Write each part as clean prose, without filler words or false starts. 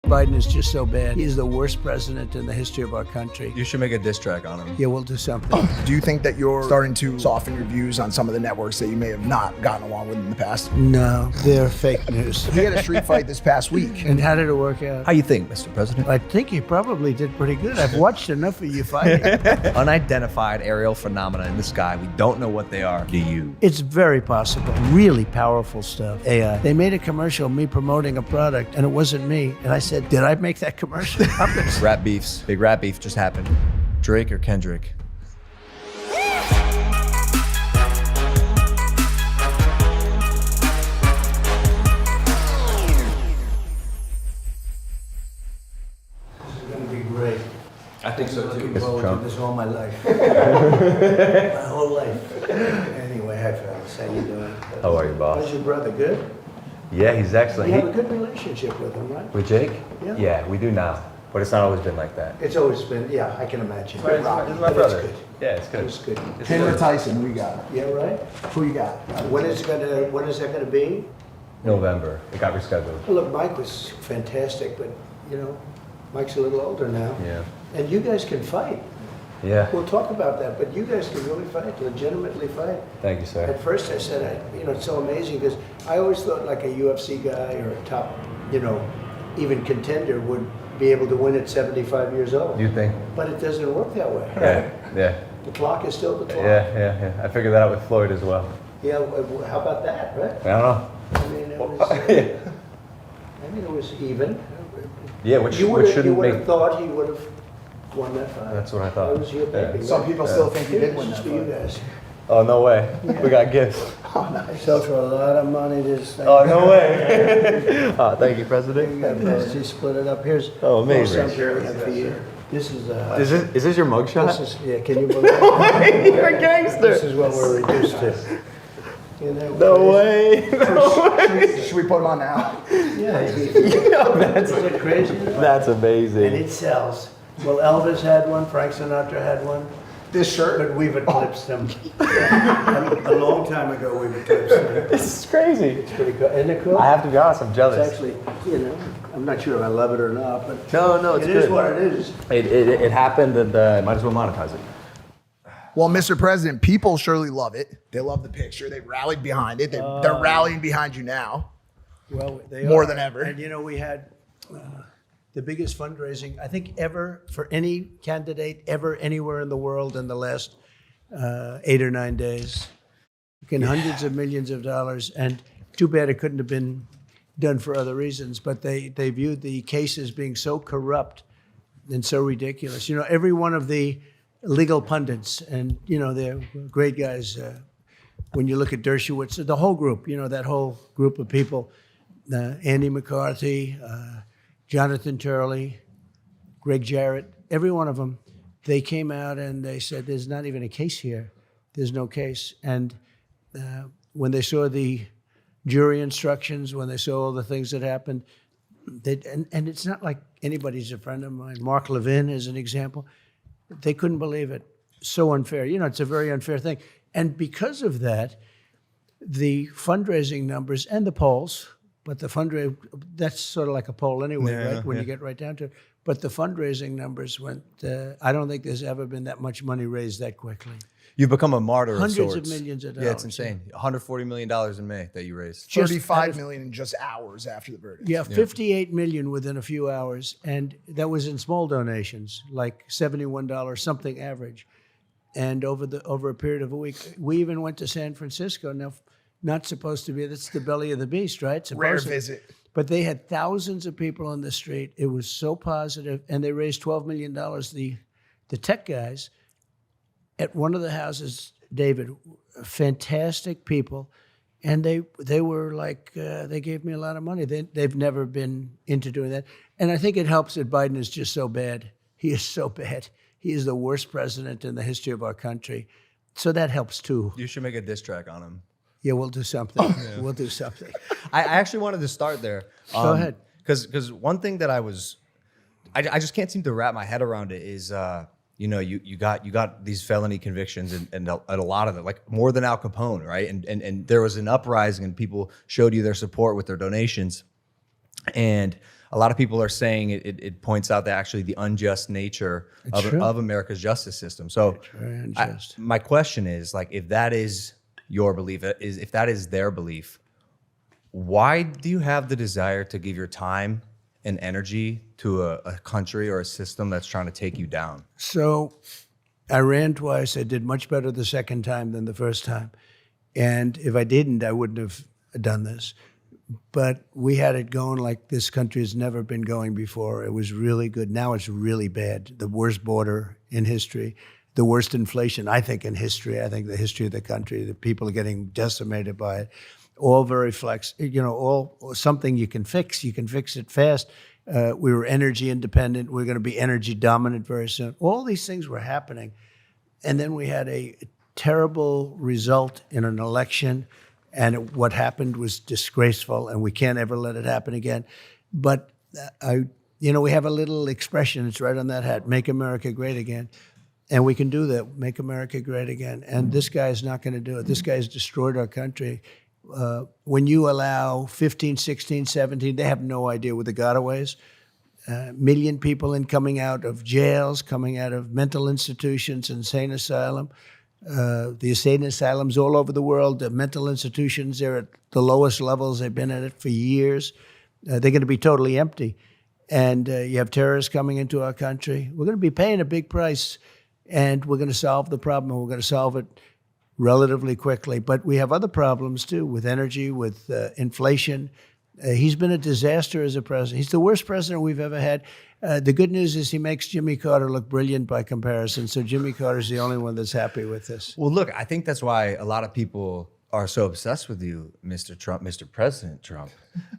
Biden is just so bad. He is the worst president in the history of our country. You should make a diss track on him. Yeah, we'll do something. Do you think that you're starting to soften your views on some of the networks that you may have not gotten along with in the past? No, they're fake news. He had a street fight this past week. And how did it work out? How you think, Mr. President? I think he probably did pretty good. I've watched enough of you fighting. Unidentified aerial phenomena in the sky. We don't know what they are. Do you? It's very possible. Really powerful stuff. AI. They made a commercial, me promoting a product, and it wasn't me. And I said, did I make that commercial? Rap beefs. Big rap beef just happened. Drake or Kendrick? Great. I think so too. Looking forward to this all my life. My whole life. Anyway, hi fellas, how you doing? How are you, boss? How's your brother? Good? Yeah, he's excellent. You have a good relationship with him, right? With Jake? Yeah. Yeah, we do now. But it's not always been like that. It's always been, yeah, I can imagine. He's my But brother. It's good. Yeah, it's good. It's good. Taylor Tyson, we got. Yeah, right? Who you got? When is that gonna be? November. It got rescheduled. Well, look, Mike was fantastic, but, you know, Mike's a little older now. Yeah. And you guys can fight. Yeah. We'll talk about that, but you guys can really fight, legitimately fight. Thank you, sir. At first I said, it's so amazing because I always thought like a UFC guy or a top, even contender would be able to win at 75 years old. You think? But it doesn't work that way. Yeah. The clock is still the clock. Yeah. I figured that out with Floyd as well. Yeah, how about that, right? I don't know. I mean, it was, it was even. Yeah, which You would shouldn't have make... thought he would have won that fight. That's what I thought. That was your baby. Some right? people still think he did win This that is for you fight. guys. Oh, no way. We got gifts. So for a lot of money, this thing. Oh, no way. Thank you, President. She split it up. Here's Oh, amazing. something we have for you. This is Is this your mugshot? this is can you believe it? You're a gangster. This is what we're reduced to. You know, No way. Should we put him on now? Yeah, That's is it crazy? That's amazing. And it sells. Well, Elvis had one, Frank Sinatra had one, This shirt? but we've eclipsed them. A long time ago, we've eclipsed them. This is crazy. It's pretty cool. Isn't it cool? I have to be honest, I'm It's jealous. actually, I'm not sure if I love it or not, but No, it's it good. is what it is. It happened and might as well monetize it. Well, Mr. President, people surely love it. They love the picture. They rallied behind it. They're rallying behind you now. Well, they More are. than ever. And we had the biggest fundraising, I think, ever for any candidate ever anywhere in the world in the last 8 or 9 days. Hundreds of millions of dollars. And too bad it couldn't have been done for other reasons, but they viewed the case as being so corrupt and so ridiculous. Every one of the legal pundits, and they're great guys. When you look at Dershowitz, the whole group, that whole group of people, Andy McCarthy, Jonathan Turley, Greg Jarrett, every one of them, they came out and they said, there's not even a case here. There's no case. And when they saw the jury instructions, when they saw all the things that happened, and it's not like anybody's a friend of mine. Mark Levin is an example. They couldn't believe it. So unfair. It's a very unfair thing. And because of that, the fundraising numbers and the polls, but the fundraising, that's sort of like a poll anyway, right? When you get right down to it. But the fundraising numbers went, I don't think there's ever been that much money raised that quickly. You've become a martyr of Hundreds sorts. of millions of Yeah, it's dollars. insane. $140 million in May that you raised. $35 million in just hours after the verdict. Yeah, 58 million within a few hours. And that was in small donations, like $71, something average. And over a period of a week, we even went to San Francisco. Now, not supposed to be, that's the belly of the beast, right? Rare Supposedly. visit. But they had thousands of people on the street. It was so positive, and they raised $12 million. The tech guys at one of the houses, David, fantastic people, and they were like, they gave me a lot of money. They've never been into doing that. And I think it helps that Biden is just so bad. He is so bad. He is the worst president in the history of our country. So that helps too. You should make a diss track on him. Yeah, we'll do something. We'll do something. I actually wanted to start there. Go ahead. Because one thing that I just can't seem to wrap my head around it is, you got these felony convictions and a lot of them, like more than Al Capone, right? And there was an uprising and people showed you their support with their donations. And a lot of people are saying it points out that actually the unjust nature of America's justice system. So very unjust. my question is, like, if that is your belief, if that is their belief, why do you have the desire to give your time and energy to a country or a system that's trying to take you down? So I ran twice. I did much better the second time than the first time. And if I didn't, I wouldn't have done this. But we had it going like this country has never been going before. It was really good. Now it's really bad. The worst border in history, the worst inflation, I think, in history. I think the history of the country, the people are getting decimated by it. All very all something you can fix. You can fix it fast. We were energy independent. We're going to be energy dominant very soon. All these things were happening. And then we had a terrible result in an election. And what happened was disgraceful, and we can't ever let it happen again. But we have a little expression. It's right on that hat: "Make America Great Again," and we can do that. Make America great again. And this guy is not going to do it. This guy has destroyed our country. When you allow 15, 16, 17, they have no idea what the gotaways. Million people coming out of jails, coming out of mental institutions, insane asylum. The insane asylums all over the world, the mental institutions, they're at the lowest levels. They've been at it for years. They're going to be totally empty. And you have terrorists coming into our country. We're going to be paying a big price, and we're going to solve the problem, and we're going to solve it relatively quickly. But we have other problems, too, with energy, with inflation. He's been a disaster as a president. He's the worst president we've ever had. The good news is he makes Jimmy Carter look brilliant by comparison. So Jimmy Carter's the only one that's happy with this. Well, look, I think that's why a lot of people are so obsessed with you, Mr. Trump, Mr. President Trump.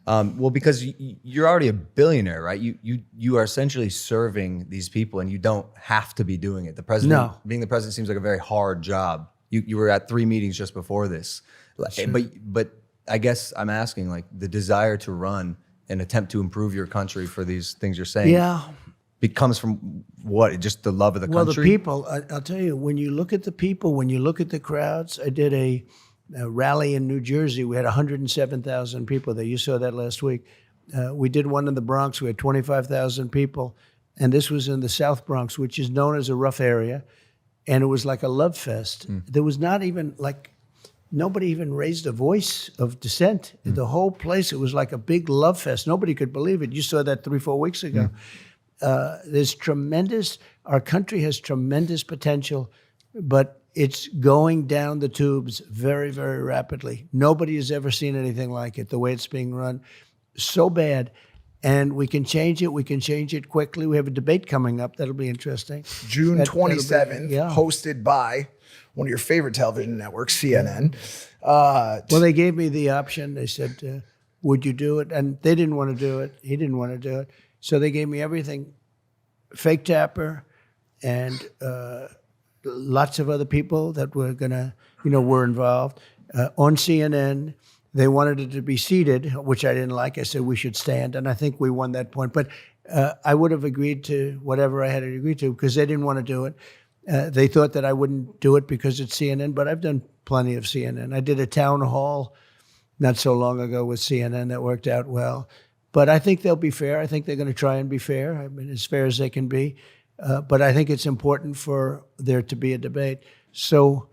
Well, because you're already a billionaire, right? You are essentially serving these people, and you don't have to be doing it. The president, No. Being the president seems like a very hard job. You were at 3 meetings just before this, but I guess I'm asking, like, the desire to run and attempt to improve your country for these things you're saying. Yeah. It comes from what? Just the love of the Well, country? the people, I'll tell you, when you look at the people, when you look at the crowds, I did a rally in New Jersey. We had 107,000 people there. You saw that last week. We did one in the Bronx. We had 25,000 people. And this was in the South Bronx, which is known as a rough area. And it was like a love fest. There was not even nobody even raised a voice of dissent. The whole place, it was like a big love fest. Nobody could believe it. You saw that 3-4 weeks ago. There's our country has tremendous potential, but it's going down the tubes very, very rapidly. Nobody has ever seen anything like it, the way it's being run. So bad. And we can change it. We can change it quickly. We have a debate coming up. That'll be interesting. June That'll be- 27th, yeah. hosted by one of your favorite television networks, CNN. Well, they gave me the option. They said, would you do it? And they didn't want to do it. He didn't want to do it. So they gave me everything. Fake Tapper and lots of other people that were going to, were involved. On CNN, they wanted it to be seated, which I didn't like. I said we should stand, and I think we won that point. But I would have agreed to whatever I had to agree to because they didn't want to do it. They thought that I wouldn't do it because it's CNN, but I've done plenty of CNN. I did a town hall not so long ago with CNN that worked out well. But I think they'll be fair. I think they're going to try and be fair. I mean, as fair as they can be. But I think it's important for there to be a debate. So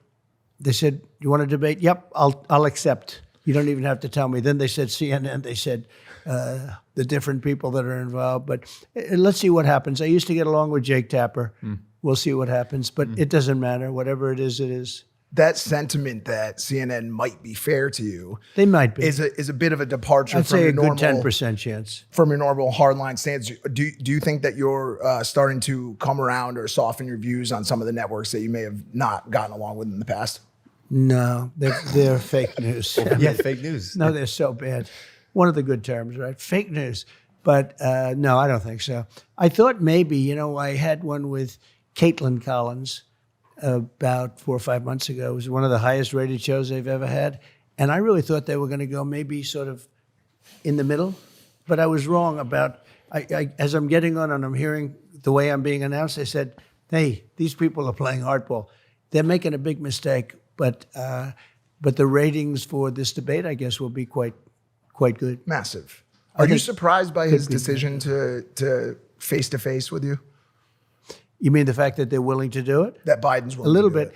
they said, you want to debate? Yep, I'll accept. You don't even have to tell me. Then they said CNN. They said the different people that are involved. But let's see what happens. I used to get along with Jake Tapper. We'll see what happens. But it doesn't matter. Whatever it is, it is. That sentiment that CNN might be fair to you They might be. is a bit of a departure I'd from say your a good normal 10% chance. from your normal hardline stance. Do you think that you're starting to come around or soften your views on some of the networks that you may have not gotten along with in the past? No, they're fake news. Yeah, fake news. No, they're so bad. One of the good terms, right? Fake news. But no, I don't think so. I thought maybe, I had one with Caitlin Collins about 4 or 5 months ago. It was one of the highest rated shows they've ever had. And I really thought they were going to go maybe sort of in the middle. But I was wrong about, as I'm getting on and I'm hearing the way I'm being announced, they said, hey, these people are playing hardball. They're making a big mistake. But the ratings for this debate, I guess, will be quite good. Massive. Are you surprised by his decision to face to face with you? You mean the fact that they're willing to do it? That Biden's A willing little to do bit.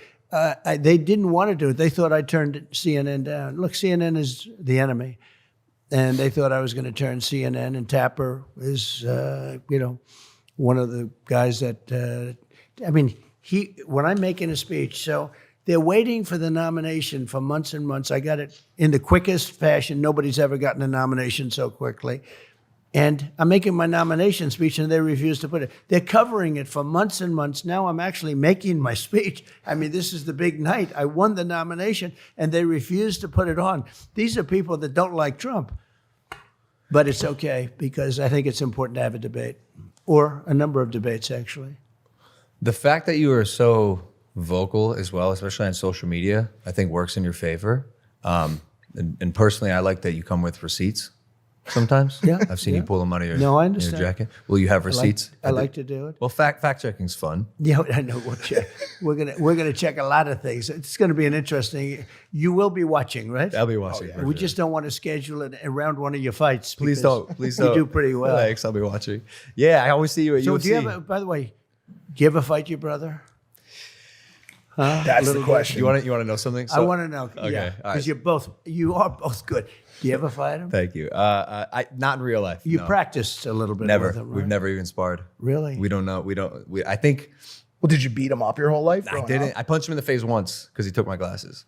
it? They didn't want to do it. They thought I turned CNN down. Look, CNN is the enemy. And they thought I was going to turn CNN, and Tapper is, one of the guys that, when I'm making a speech, so they're waiting for the nomination for months and months. I got it in the quickest fashion. Nobody's ever gotten a nomination so quickly. And I'm making my nomination speech, and they refuse to put it. They're covering it for months and months. Now I'm actually making my speech. I mean, this is the big night. I won the nomination, and they refuse to put it on. These are people that don't like Trump. But it's okay, because I think it's important to have a debate, or a number of debates, actually. The fact that you are so vocal as well, especially on social media, I think works in your favor. And personally, I like that you come with receipts sometimes. Yeah, I've seen yeah. you pull them out of your, No, I your understand. jacket. Will you have receipts? I like to do it. Well, fact checking's fun. Yeah, I know. We'll check. We're gonna check a lot of things. It's going to be an interesting. You will be watching, right? I'll be watching. for We sure. just don't want to schedule it around one of your fights. Please because don't. Please you don't. do pretty well. Thanks. I'll be watching. Yeah, I always see you at So UFC. do you have? By the way, do you ever fight your brother? That's the question. you want to know something? I want to know. Okay. Yeah, All because right. you are both good. Do you ever fight him? Thank you. I not in real life. You no. practiced a little bit Never. with him, right? We've never even sparred. Really? We don't know. I think Well, did you beat him up your whole life? I growing didn't. up? I punched him in the face once because he took my glasses.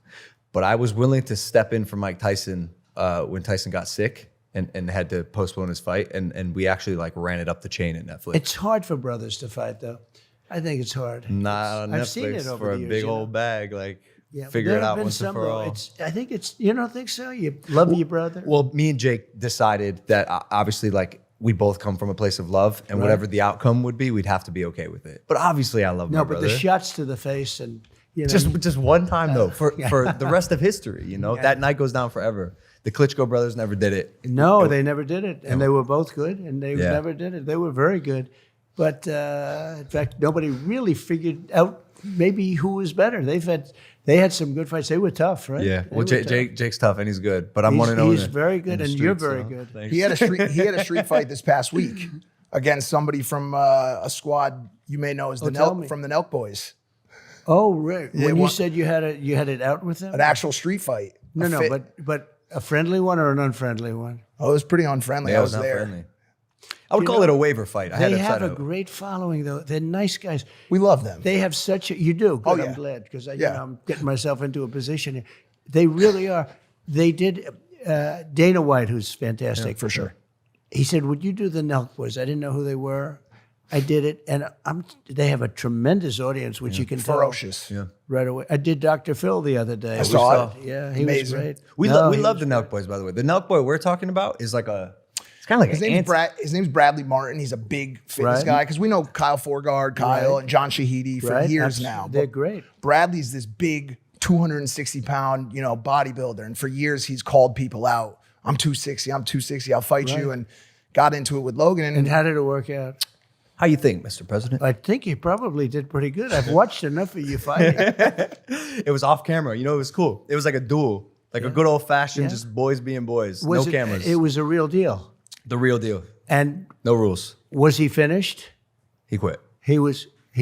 But I was willing to step in for Mike Tyson when Tyson got sick and had to postpone his fight. And we actually ran it up the chain at Netflix. It's hard for brothers to fight, though. I think it's hard. Not on I've seen Netflix it over for the a years, big you know. old bag. Yeah, Figure there it have out been once and some, for though. all. I think it's. You don't think so? You love your brother. Well, me and Jake decided that obviously, we both come from a place of love, and whatever the outcome would be, we'd have to be okay with it. But obviously, I love my no, brother. but the shots to the face and Just one time though, for the rest of history. That night goes down forever. The Klitschko brothers never did it. no, they never did it, and they were both good, and they Yeah. never did it. They were very good, but in fact, nobody really figured out maybe who was better. They had some good fights. They were tough, right? Yeah. They Well, were tough. Jake's tough and he's good, but I'm He's- 1-0. he's very good, and you're very good. He had a street fight this past week against somebody from a squad you may know as the tell me. Nelk from the Nelk Boys. Oh, right. Yeah, When you one- said you had it out with them. An actual street fight. No, but a friendly one or an unfriendly one? Oh, it was pretty unfriendly. Yeah, I it was was not there. friendly. I would call it a waiver fight. I had They to have set a up. great following, though. They're nice guys. We love them. They have such a. You do. Good. yeah. I'm glad because Yeah. I'm getting myself into a position. They really are. They did. Dana White, who's fantastic. for sure. He said, "Would you do the Nelk Boys?" I didn't know who they were. I did it, and they have a tremendous audience, which you can Ferocious. Yeah. tell right away. I did Dr. Phil the other day. I saw it. Yeah, he Amazing. was great. We No, we he love was the Nelk Boys, by the way. The Nelk Boy we're talking about is it's kind of like His name's Bradley Martin. He's a big fitness Right. guy because we know Kyle Forgard, Kyle, Right. and John Shahidi for Right. years Abs- now. They're But great. Bradley's this big 260-pound, bodybuilder, and for years he's called people out. I'm 260. I'm 260. I'll fight you, and got into it with Logan. And how did it work out? How you think, Mr. President? I think he probably did pretty good. I've watched enough of you fighting. It was off camera. It was cool. It was like a duel, like a good old fashioned, Yeah. just boys being boys, Was no it, cameras. It was a real deal. The real deal. And No rules. was he finished? He quit. He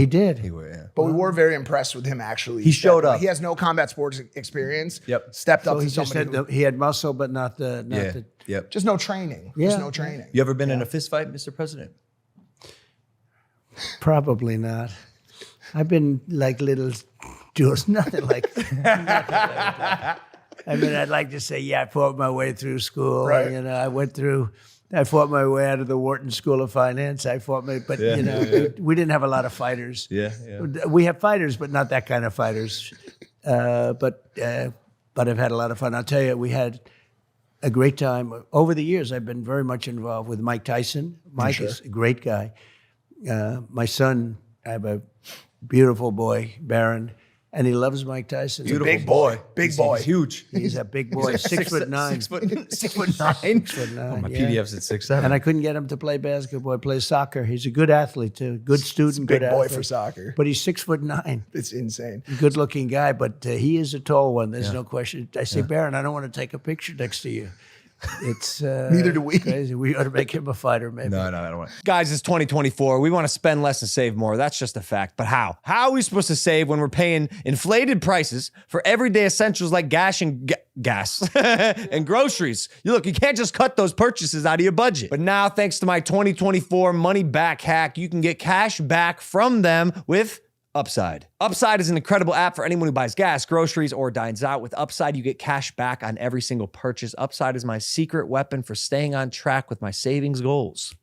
did. He quit. Yeah. But we were very impressed with him. Actually, He showed up. He has no combat sports experience. Yep. Stepped up So to he just somebody. had he had muscle, but not the. Not Yeah. the Yep. Just no training. Yeah. Just no training. You ever been in a fist fight, Mr. President? probably not. I've been like little duels, nothing like that. I mean, I'd like to say, yeah, I fought my way through school. Right. I fought my way out of the Wharton School of Finance. But we didn't have a lot of fighters. Yeah. We have fighters, but not that kind of fighters. But I've had a lot of fun. I'll tell you, we had a great time. Over the years, I've been very much involved with Mike Tyson. Mike is a great guy. My son, I have a beautiful boy, Baron, and he loves Mike Tyson. Big boy. Big boy. He's huge. He's a big boy, 6'9". 6'9". 6'9". My yeah. PDF's at 6'7". And I couldn't get him to play basketball. He plays soccer. He's a good athlete too. Good student. Big good boy athlete. for soccer. But he's 6'9". It's insane. Good looking guy, but he is a tall one. There's no question. I say, Baron, I don't want to take a picture next to you. It's Neither do we. Crazy. We ought to make him a fighter, maybe. No, I don't want. Guys, it's 2024. We want to spend less and save more. That's just a fact. But how? How are we supposed to save when we're paying inflated prices for everyday essentials like gas and groceries? You can't just cut those purchases out of your budget. But now, thanks to my 2024 money back hack, you can get cash back from them with Upside. Upside is an incredible app for anyone who buys gas, groceries, or dines out. With Upside, you get cash back on every single purchase. Upside is my secret weapon for staying on track with my savings goals.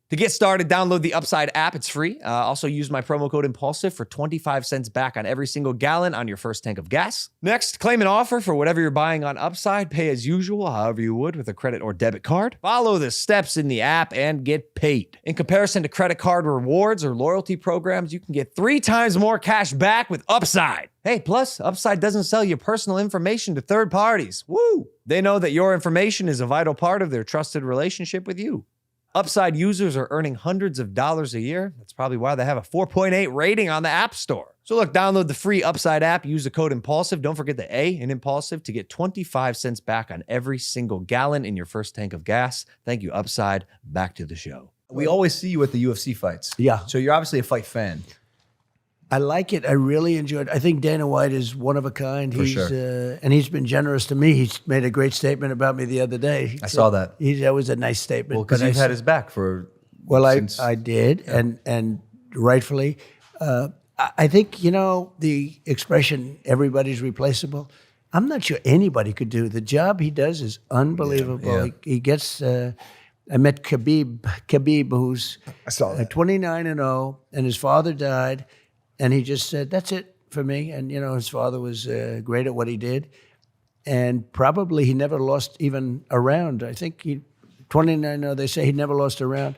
To get started, download the Upside app. It's free. Also, use my promo code IMPULSIVE for 25 cents back on every single gallon on your first tank of gas. Next, claim an offer for whatever you're buying on Upside. Pay as usual, however you would with a credit or debit card. Follow the steps in the app and get paid. In comparison to credit card rewards or loyalty programs, you can get 3 times more cash back with Upside. Hey, plus, Upside doesn't sell your personal information to third parties. Woo! They know that your information is a vital part of their trusted relationship with you. Upside users are earning hundreds of dollars a year. That's probably why they have a 4.8 rating on the App Store. So download the free Upside app. Use the code IMPULSIVE. Don't forget the A in Impulsive to get 25 cents back on every single gallon in your first tank of gas. Thank you, Upside. Back to the show. We always see you at the UFC fights. Yeah. So you're obviously a fight fan. I like it. I really enjoyed it. I think Dana White is one of a kind. For He's sure. And he's been generous to me. He's made a great statement about me the other day. He I said- saw that. That was a nice statement. Well, because but I you've said- had his back for. Well, since, I did, and rightfully. I think, the expression, everybody's replaceable, I'm not sure anybody could do. The job he does is unbelievable. Yeah. He gets, I met Khabib, who's I saw that. 29-0, and his father died, and he just said, that's it for me. And, his father was great at what he did, and probably he never lost even a round. I think 29-0, they say he never lost a round.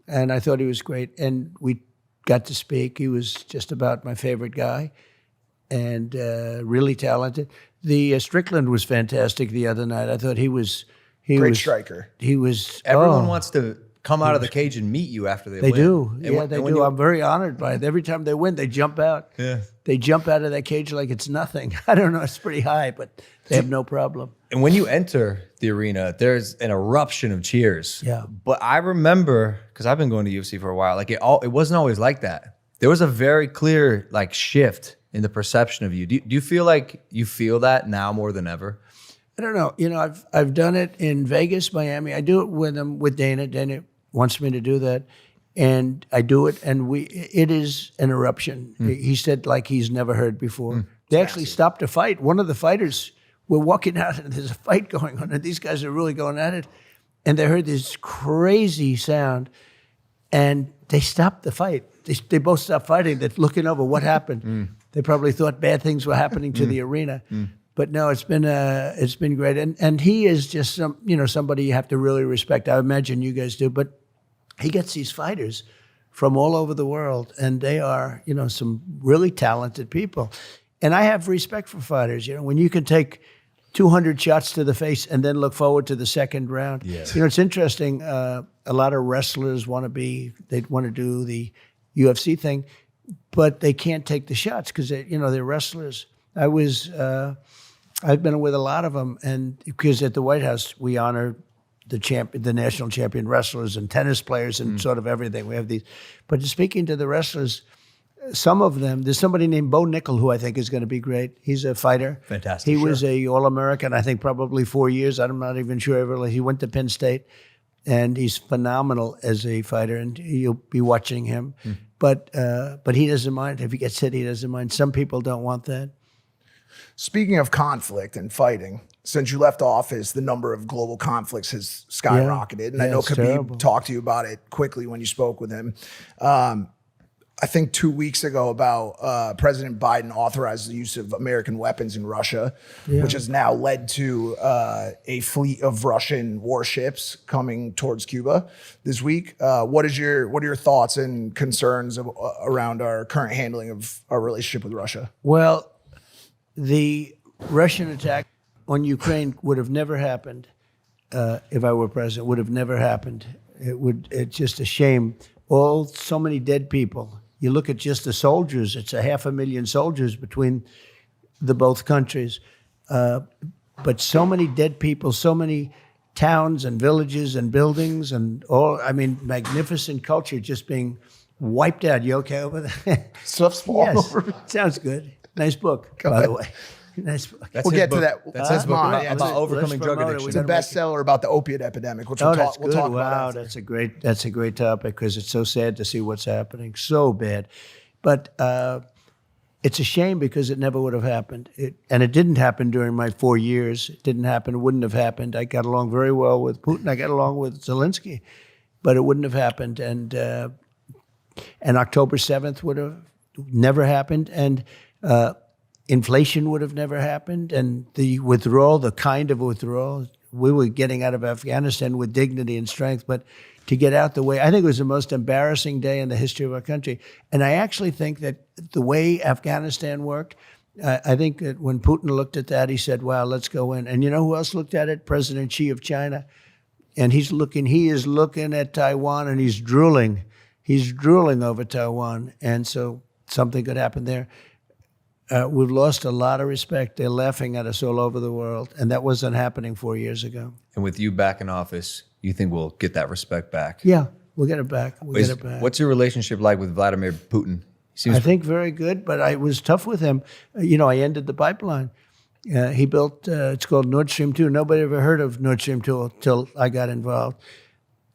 And I thought he was great. And we got to speak. He was just about my favorite guy and really talented. The Strickland was fantastic the other night. I thought he was Great striker. He was everyone wants to come out of the cage and meet you after they They win. do. And Yeah, when- they and when do. you- I'm very honored by it. Every time they win, they jump out. Yeah. They jump out of that cage like it's nothing. I don't know. It's pretty high, but they have no problem. And when you enter the arena, there's an eruption of cheers. Yeah. But I remember, because I've been going to UFC for a while, it wasn't always like that. There was a very clear shift in the perception of you. Do you feel like you feel that now more than ever? I don't know. I've done it in Vegas, Miami. I do it with Dana. Dana wants me to do that, and I do it. And it is an eruption. He said like he's never heard before. They actually stopped a fight. One of the fighters were walking out, and there's a fight going on, and these guys are really going at it, and they heard this crazy sound, and they stopped the fight. They both stopped fighting. They're looking over what happened. They probably thought bad things were happening to the arena. But no, it's been great, and he is just somebody you have to really respect. I imagine you guys do, but he gets these fighters from all over the world, and they are some really talented people, and I have respect for fighters. When you can take 200 shots to the face and then look forward to the second round. Yeah. It's interesting. A lot of wrestlers want to do the UFC thing, but they can't take the shots because they're wrestlers. I've been with a lot of them, and because at the White House we honor the national champion wrestlers and tennis players and sort of everything. We have these, but speaking to the wrestlers, some of them. There's somebody named Bo Nickel who I think is going to be great. He's a fighter. Fantastic, He was a All-American, I think, probably 4 years. I'm not even sure. He went to Penn State, and he's phenomenal as a fighter, and you'll be watching him. But he doesn't mind if he gets hit. He doesn't mind. Some people don't want that. Speaking of conflict and fighting, since you left office, the number of global conflicts has skyrocketed. And I know it's Khabib terrible. talked to you about it quickly when you spoke with him. I think 2 weeks ago about President Biden authorized the use of American weapons in Russia, which has now led to a fleet of Russian warships coming towards Cuba this week. What are your thoughts and concerns around our current handling of our relationship with Russia? Well, the Russian attack on Ukraine would have never happened if I were president. Would have never happened. It's just a shame. So many dead people. You look at just the soldiers. It's 500,000 soldiers between the both countries. But so many dead people, so many towns and villages and buildings and all, I mean, magnificent culture just being wiped out. You okay over there? Stuff's falling Yes, over. sounds good. Nice book, by the way. Nice book. That's We'll his get to book. that. That's his book Huh? about, Yeah, about let's overcoming drug promote it. addiction. It's a bestseller about the opiate epidemic, which Oh, we'll that's talk, we'll good. talk Wow, about. after. that's a great topic because it's so sad to see what's happening. So bad, but it's a shame because it never would have happened. And it didn't happen during my 4 years. It didn't happen. It wouldn't have happened. I got along very well with Putin. I got along with Zelensky, but it wouldn't have happened. And October 7th would have never happened. And inflation would have never happened. And the withdrawal, the kind of withdrawal, we were getting out of Afghanistan with dignity and strength, but to get out the way, I think it was the most embarrassing day in the history of our country. And I actually think that the way Afghanistan worked, I think that when Putin looked at that, he said, wow, let's go in. And you know who else looked at it? President Xi of China. And he is looking at Taiwan and he's drooling. He's drooling over Taiwan. And so something could happen there. We've lost a lot of respect. They're laughing at us all over the world. And that wasn't happening 4 years ago. And with you back in office, you think we'll get that respect back? Yeah, we'll get it back. We'll get it back. What's your relationship like with Vladimir Putin? He seems I think very good, but I was tough with him. You know, I ended the pipeline. He built, it's called Nord Stream 2. Nobody ever heard of Nord Stream 2 until I got involved.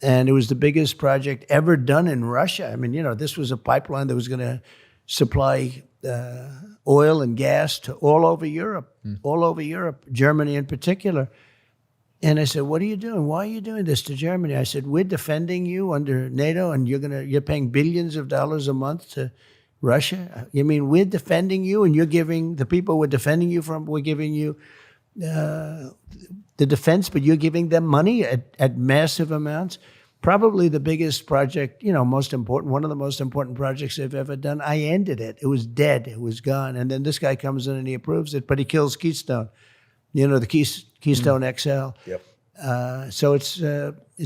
And it was the biggest project ever done in Russia. I mean, you know, this was a pipeline that was going to supply oil and gas to all over Europe, Germany in particular. And I said, what are you doing? Why are you doing this to Germany? I said, we're defending you under NATO and you're paying billions of dollars a month to Russia. You mean we're defending you and you're giving the people we're defending you from, we're giving you the defense, but you're giving them money at massive amounts? Probably the biggest project, you know, most important, one of the most important projects they've ever done. I ended it. It was dead. It was gone. And then this guy comes in and he approves it, but he kills Keystone. You know, the Keystone XL. Yep. So it's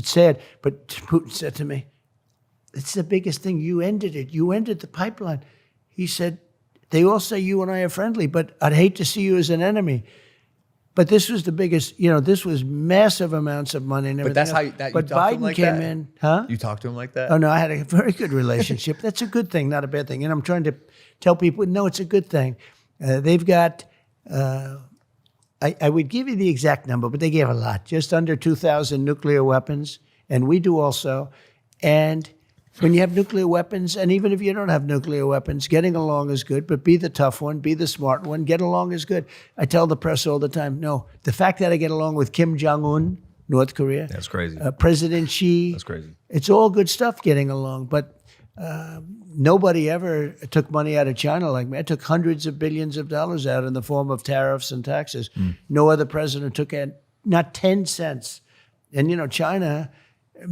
sad. But Putin said to me, it's the biggest thing. You ended it. You ended the pipeline. He said, they all say you and I are friendly, but I'd hate to see you as an enemy. But this was the biggest, you know, this was massive amounts of money and everything. But that's how else. you But talk to him Biden like came that? in, huh? You talk to him like that? Oh, no, I had a very good relationship. That's a good thing, not a bad thing. And I'm trying to tell people, no, it's a good thing. They've got, I would give you the exact number, but they gave a lot, just under 2,000 nuclear weapons, and we do also. And when you have nuclear weapons, and even if you don't have nuclear weapons, getting along is good, but be the tough one, be the smart one, get along is good. I tell the press all the time, no, the fact that I get along with Kim Jong-un, North Korea, That's crazy. President Xi, That's crazy. it's all good stuff getting along, but nobody ever took money out of China like me. I took hundreds of billions of dollars out in the form of tariffs and taxes. No other president took not 10 cents. And, you know, China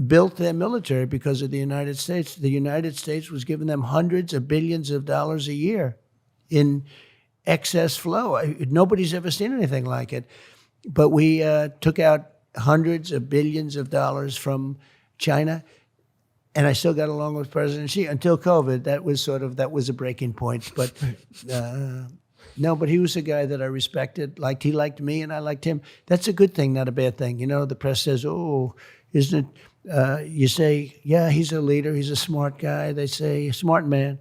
built their military because of the United States. The United States was giving them hundreds of billions of dollars a year in excess flow. Nobody's ever seen anything like it. But we took out hundreds of billions of dollars from China. And I still got along with President Xi until COVID. That was a breaking point. But no, but he was a guy that I respected. He liked me, and I liked him. That's a good thing, not a bad thing. You know, the press says, "Oh, isn't it?" You say, "Yeah, he's a leader. He's a smart guy." They say, "Smart man."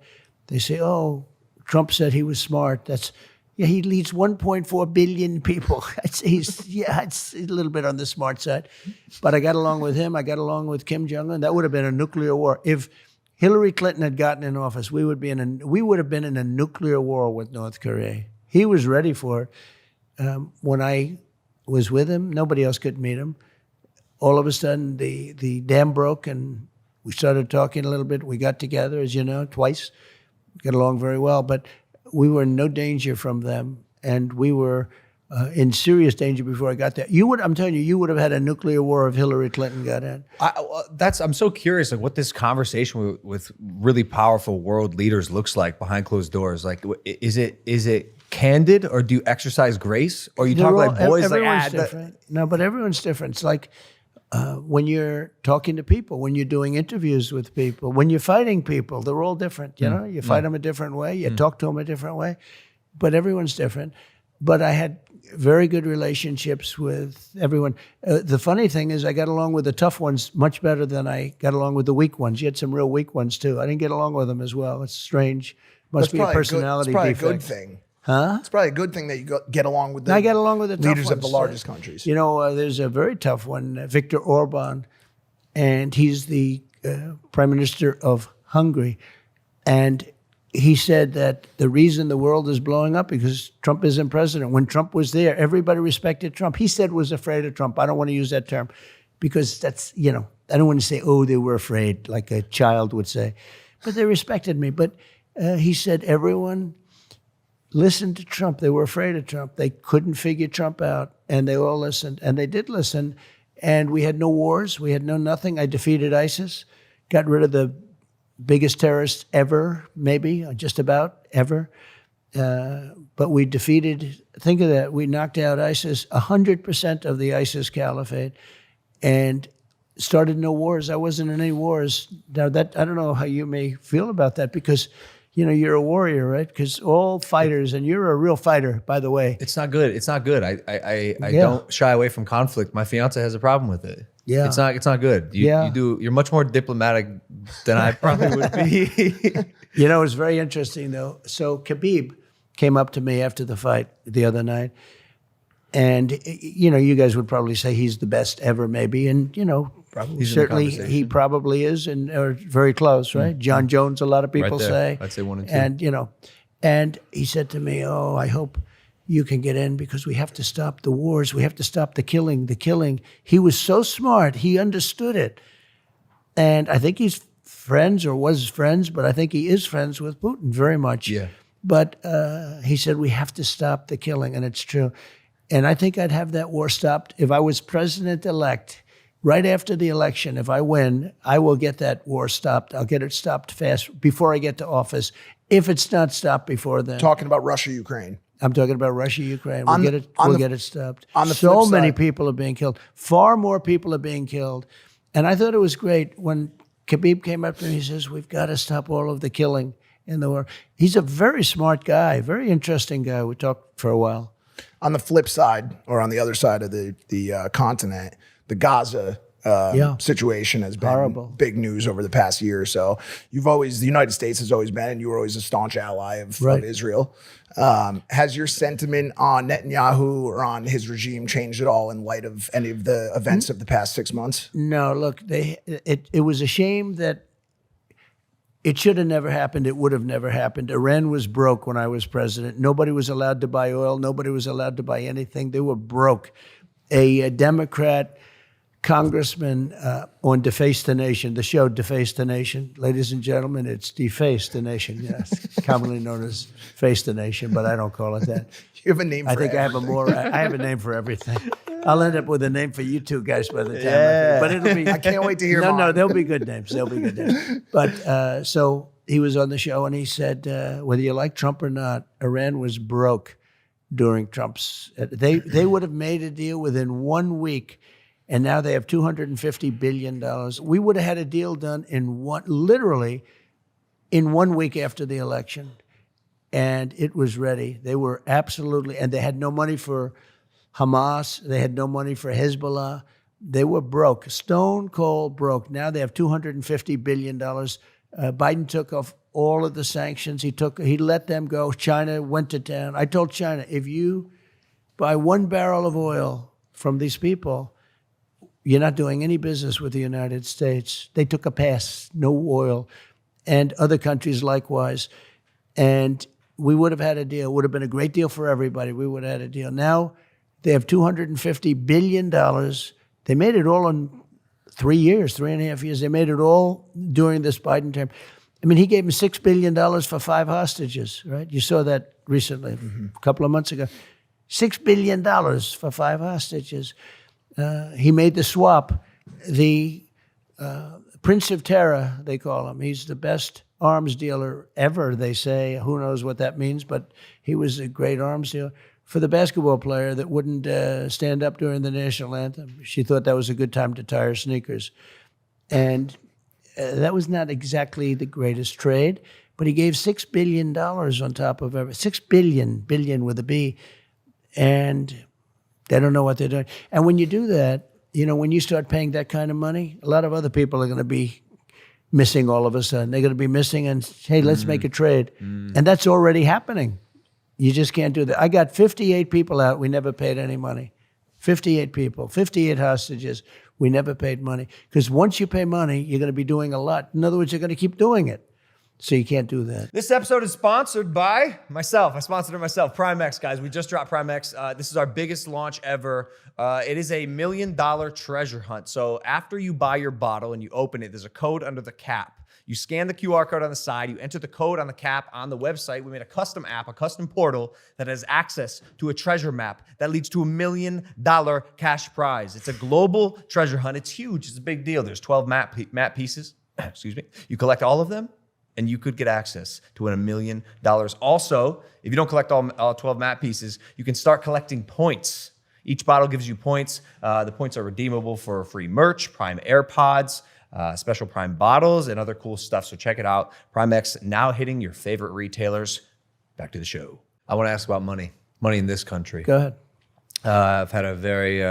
They say, "Oh, Trump said he was smart." Yeah, he leads 1.4 billion people. It's a little bit on the smart side. But I got along with him. I got along with Kim Jong-un. That would have been a nuclear war. If Hillary Clinton had gotten in office, we would have been in a nuclear war with North Korea. He was ready for it. When I was with him, nobody else could meet him. All of a sudden, the dam broke, and we started talking a little bit. We got together, as you know, twice. Got along very well, but we were in no danger from them, and we were in serious danger before I got there. I'm telling you, you would have had a nuclear war if Hillary Clinton got in. I'm so curious, like, what this conversation with really powerful world leaders looks like behind closed doors. Like, is it candid, or do you exercise grace, or you talk like boys? Everyone's different. No, but everyone's different. It's like when you're talking to people, when you're doing interviews with people, when you're fighting people, they're all different. You know, you fight them a different way, you talk to them a different way, but everyone's different. But I had very good relationships with everyone. The funny thing is, I got along with the tough ones much better than I got along with the weak ones. You had some real weak ones too. I didn't get along with them as well. It's strange. Must be a personality It's probably defect. a good thing. Huh? It's probably a good thing that you get along with the I get along with the tough leaders of ones. the largest countries. You know, there's a very tough one, Viktor Orban, and he's the prime minister of Hungary. And he said that the reason the world is blowing up because Trump isn't president. When Trump was there, everybody respected Trump. He said was afraid of Trump. I don't want to use that term because that's, you know, I don't want to say, oh, they were afraid, like a child would say. But they respected me. But he said everyone listened to Trump. They were afraid of Trump. They couldn't figure Trump out, and they all listened. And they did listen. And we had no wars. We had no nothing. I defeated ISIS, got rid of the biggest terrorists ever, maybe, or just about ever. But we defeated, think of that, we knocked out ISIS, 100% of the ISIS caliphate, and started no wars. I wasn't in any wars. Now, that I don't know how you may feel about that because, you know, you're a warrior, right? Because all fighters, and you're a real fighter, by the way. It's not good. It's not good. I don't shy away from conflict. My fiance has a problem with it. Yeah. It's not good. You're much more diplomatic than I probably would be. You know, it's very interesting, though. So Khabib came up to me after the fight the other night. And, you know, you guys would probably say he's the best ever, maybe. And, you know, Probably. certainly he probably is, and or very close, right? John Jones, a lot of people there. say. I'd say 1 and 2. And, you know, and he said to me, oh, I hope you can get in because we have to stop the wars. We have to stop the killing, the killing. He was so smart. He understood it. And I think he's friends or was friends, but I think he is friends with Putin very much. Yeah. But he said, we have to stop the killing, and it's true. And I think I'd have that war stopped if I was president-elect. Right after the election, if I win, I will get that war stopped. I'll get it stopped fast before I get to office. If it's not stopped before then. Talking about Russia, Ukraine. I'm talking about Russia, Ukraine. We'll get it stopped. On the so flip many side- people are being killed. Far more people are being killed. And I thought it was great when Khabib came up to me. He says, we've got to stop all of the killing in the war. He's a very smart guy, very interesting guy. We talked for a while. On the flip side, or on the other side of the continent, the Gaza situation has been Horrible. big news over the past year or so. The United States has always been, and you were always a staunch ally of Israel. Has your sentiment on Netanyahu or on his regime changed at all in light of any of the events of the past 6 months? No, look, it was a shame that it should have never happened. It would have never happened. Iran was broke when I was president. Nobody was allowed to buy oil. Nobody was allowed to buy anything. They were broke. A Democrat congressman on Deface the Nation, the show Deface the Nation. Ladies and gentlemen, it's Deface the Nation. Yes, commonly known as Face the Nation, but I don't call it that. You have a name for I think everything. I have a name for everything. I'll end up with a name for you two guys by the time. But it'll be. I can't wait to hear No, mine. they'll be good names. They'll be good names. But so he was on the show and he said, whether you like Trump or not, Iran was broke during Trump's. They would have made a deal within 1 week, and now they have $250 billion. We would have had a deal done literally in 1 week after the election. And it was ready. They were absolutely, and they had no money for Hamas. They had no money for Hezbollah. They were broke, stone cold broke. Now they have $250 billion. Biden took off all of the sanctions. He let them go. China went to town. I told China, if you buy 1 barrel of oil from these people, you're not doing any business with the United States. They took a pass, no oil, and other countries likewise. And we would have had a deal. It would have been a great deal for everybody. We would have had a deal. Now they have $250 billion. They made it all in 3 years, 3.5 years. They made it all during this Biden term. I mean, he gave him $6 billion for 5 hostages, right? You saw that recently, a couple of months ago. $6 billion for 5 hostages. He made the swap. The Prince of Terror, they call him. He's the best arms dealer ever, they say. Who knows what that means, but he was a great arms dealer. For the basketball player that wouldn't stand up during the national anthem, she thought that was a good time to tie her sneakers. And that was not exactly the greatest trade, but he gave $6 billion on top of everything. $6 billion with a B. and they don't know what they're doing. And when you do that, when you start paying that kind of money, a lot of other people are going to be missing all of a sudden. They're going to be missing and, hey, let's make a trade. And that's already happening. You just can't do that. I got 58 people out. We never paid any money. 58 people, 58 hostages. We never paid money. Because once you pay money, you're going to be doing a lot. In other words, you're going to keep doing it. So you can't do that. This episode is sponsored by myself. I sponsored it myself. Prime-X, guys. We just dropped Prime-X. This is our biggest launch ever. It is a $1 million treasure hunt. So after you buy your bottle and you open it, there's a code under the cap. You scan the QR code on the side. You enter the code on the cap on the website. We made a custom app, a custom portal that has access to a treasure map that leads to $1 million cash prize. It's a global treasure hunt. It's huge. It's a big deal. There's 12 map pieces. Excuse me. You collect all of them, and you could get access to $1 million. Also, if you don't collect all 12 map pieces, you can start collecting points. Each bottle gives you points. The points are redeemable for free merch, Prime AirPods, special Prime bottles, and other cool stuff. So check it out. Prime-X now hitting your favorite retailers. Back to the show. I want to ask about money. Money in this country. Go ahead. I've had a very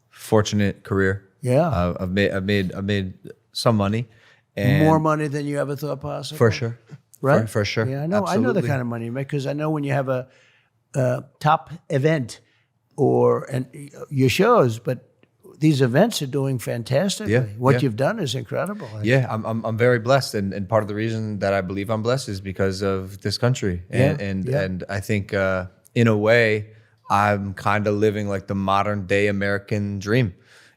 fortunate career. Yeah. I've made some money. And More money than you ever thought possible. for sure. Right? For sure. Yeah, I know the Absolutely. kind of money you make because I know when you have a top event and your shows, but these events are doing fantastically. Yeah, What yeah. you've done is incredible. Yeah, I'm very blessed, and part of the reason that I believe I'm blessed is because of this country, and I think in a way I'm kind of living like the modern day American dream.